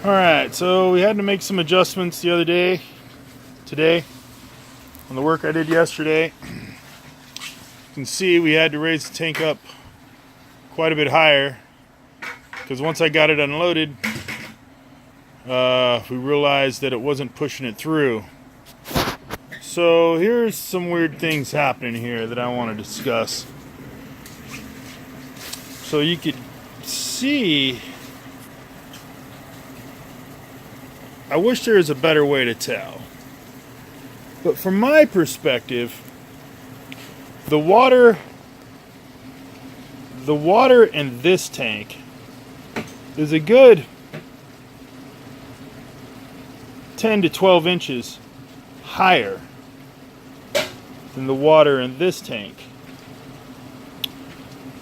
Alright, so we had to make some adjustments the other day, today, on the work I did yesterday. You can see we had to raise the tank up quite a bit higher, because once I got it unloaded, we realized that it wasn't pushing it through. So here's some weird things happening here that I want to discuss. So you could see, I wish there was a better way to tell, but from my perspective, the water in this tank is a good 10 to 12 inches higher than the water in this tank.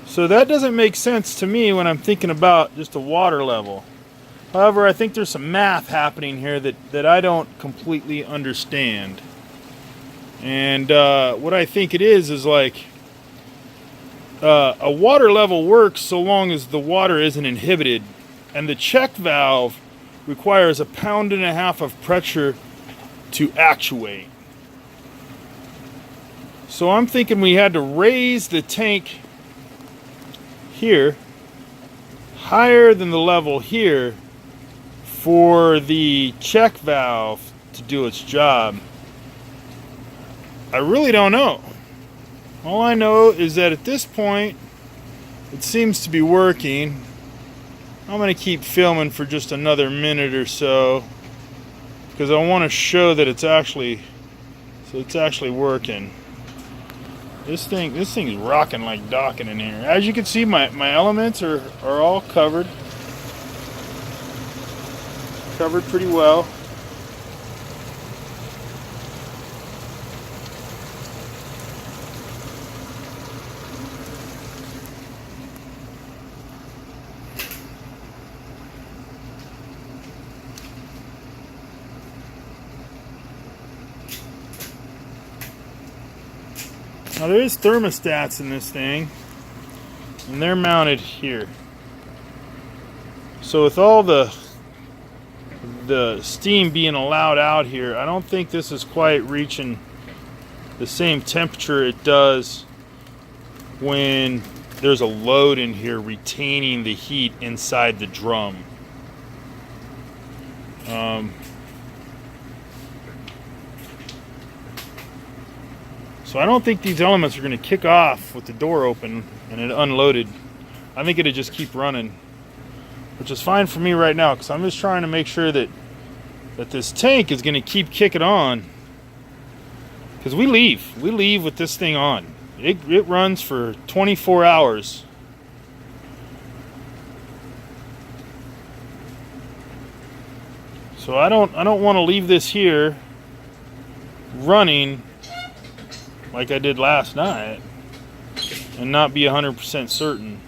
So that doesn't make sense to me when I'm thinking about just the water level. However, I think there's some math happening here that I don't completely understand. And what I think it is like a water level works so long as the water isn't inhibited. And the check valve requires 1.5 pounds of pressure to actuate. So I'm thinking we had to raise the tank here higher than the level here for the check valve to do its job. I really don't know. All I know is that at this point it seems to be working. I'm going to keep filming for just another minute or so because I want to show that it's actually working. This thing's rocking like docking in here. As you can see, my elements are all covered pretty well. Now there is thermostats in this thing, and they're mounted here. So with all the steam being allowed out here, I don't think this is quite reaching the same temperature it does when there's a load in here retaining the heat inside the drum. So I don't think these elements are going to kick off with the door open and it unloaded. I think it'll just keep running, which is fine for me right now because I'm just trying to make sure that this tank is going to keep kicking on, because we leave with this thing on. It runs for 24 hours. So I don't want to leave this here running like I did last night and not be 100% certain.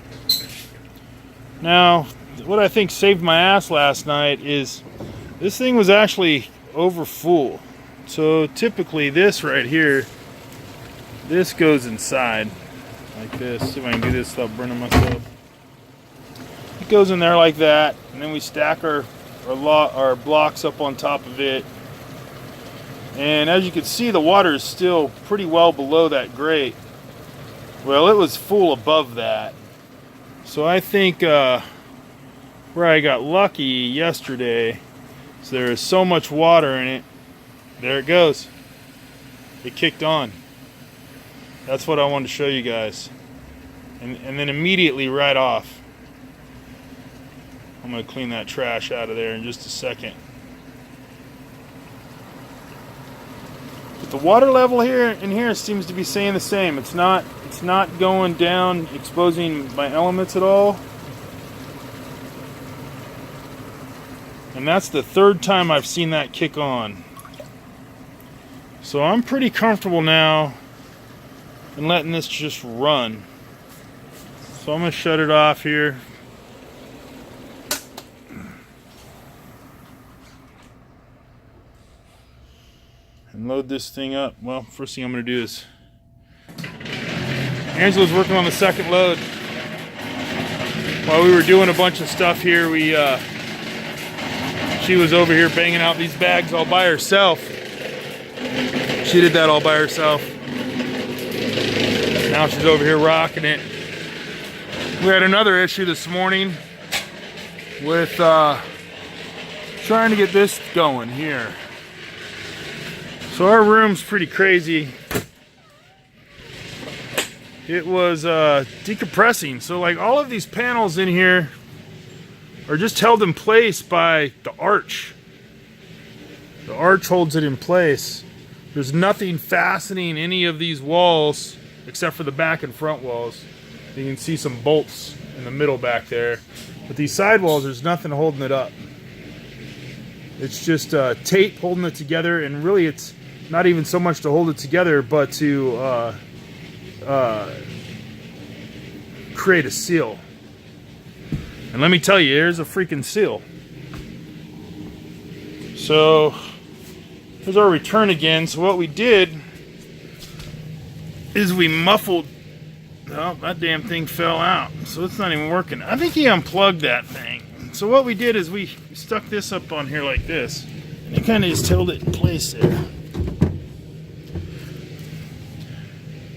Now, what I think saved my ass last night is this thing was actually over full. So typically this right here, this goes inside like this. See if I can do this without burning myself. It goes in there like that, and then we stack our blocks up on top of it. And as you can see, the water is still pretty well below that grate. Well, it was full above that. So I think where I got lucky yesterday is there is so much water in it. There it goes. It kicked on. That's what I wanted to show you guys. And then immediately right off. I'm going to clean that trash out of there in just a second. But the water level here seems to be saying the same. It's not going down, exposing my elements at all. And that's the third time I've seen that kick on. So I'm pretty comfortable now in letting this just run. So I'm going to shut it off here. And load this thing up. Well, first thing I'm going to do is, Angela's working on the second load. While we were doing a bunch of stuff here, we She was over here banging out these bags all by herself. She did that all by herself. Now she's over here rocking it. We had another issue this morning with trying to get this going here. So our room's pretty crazy. It was decompressing. So like all of these panels in here are just held in place by the arch. The arch holds it in place. There's nothing fastening any of these walls except for the back and front walls. You can see some bolts in the middle back there. But these side walls, there's nothing holding it up. It's just tape holding it together, and really it's not even so much to hold it together, but to create a seal. And let me tell you, there's a freaking seal. So here's our return again. So what we did is we muffled. Oh, that damn thing fell out, so it's not even working. I think he unplugged that thing. So what we did is we stuck this up on here like this, and it kind of just held it in place there.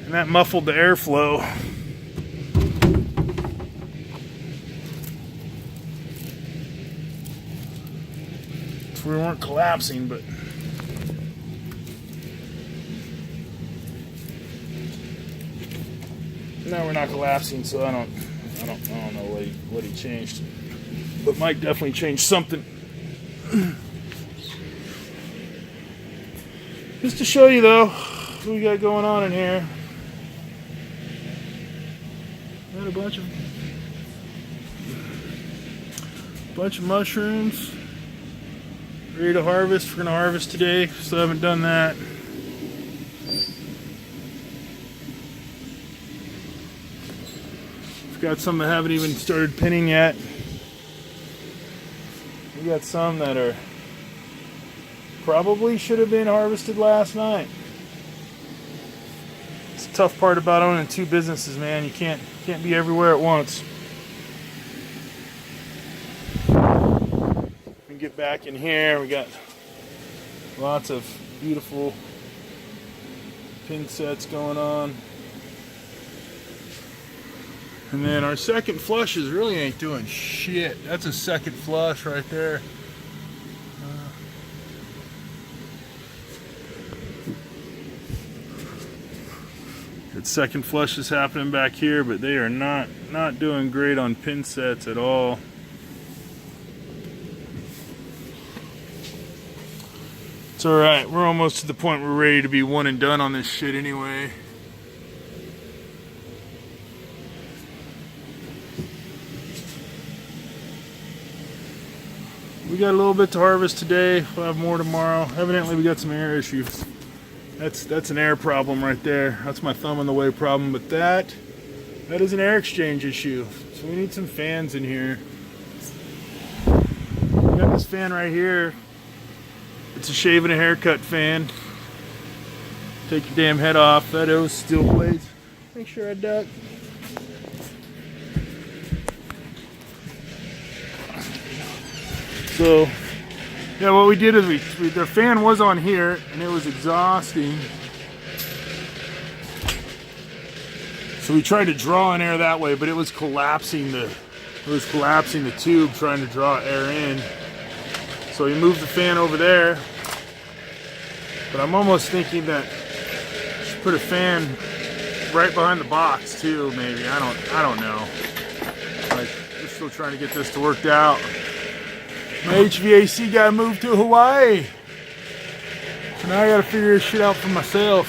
And that muffled the airflow. So we weren't collapsing, but no, we're not collapsing, so I don't know what he changed. But Mike definitely changed something. Just to show you though, what we got going on in here. Got a bunch of mushrooms ready to harvest. We're gonna harvest today, so I haven't done that. We've got some that haven't even started pinning yet. We got some that are probably should have been harvested last night. It's the tough part about owning two businesses, man. You can't be everywhere at once. We can get back in here. We got lots of beautiful pin sets going on. And then our second flushes really ain't doing shit. That's a second flush right there. Good second flush is happening back here, but they are not doing great on pin sets at all. It's alright, we're almost to the point we're ready to be one and done on this shit anyway. We got a little bit to harvest today. We'll have more tomorrow. Evidently we got some air issues. That's an air problem right there. That's my thumb in the way problem, but that is an air exchange issue. So we need some fans in here. We got this fan right here. It's a shave and a haircut fan. Take your damn head off. That is steel blades. Make sure I duck. So, yeah, what we did is the fan was on here and it was exhausting. So we tried to draw in air that way, but it was collapsing the tube trying to draw air in. So we moved the fan over there. But I'm almost thinking that I should put a fan right behind the box too, maybe. I don't know. Like, we're still trying to get this to work out. My HVAC guy moved to Hawaii. So now I gotta figure this shit out for myself.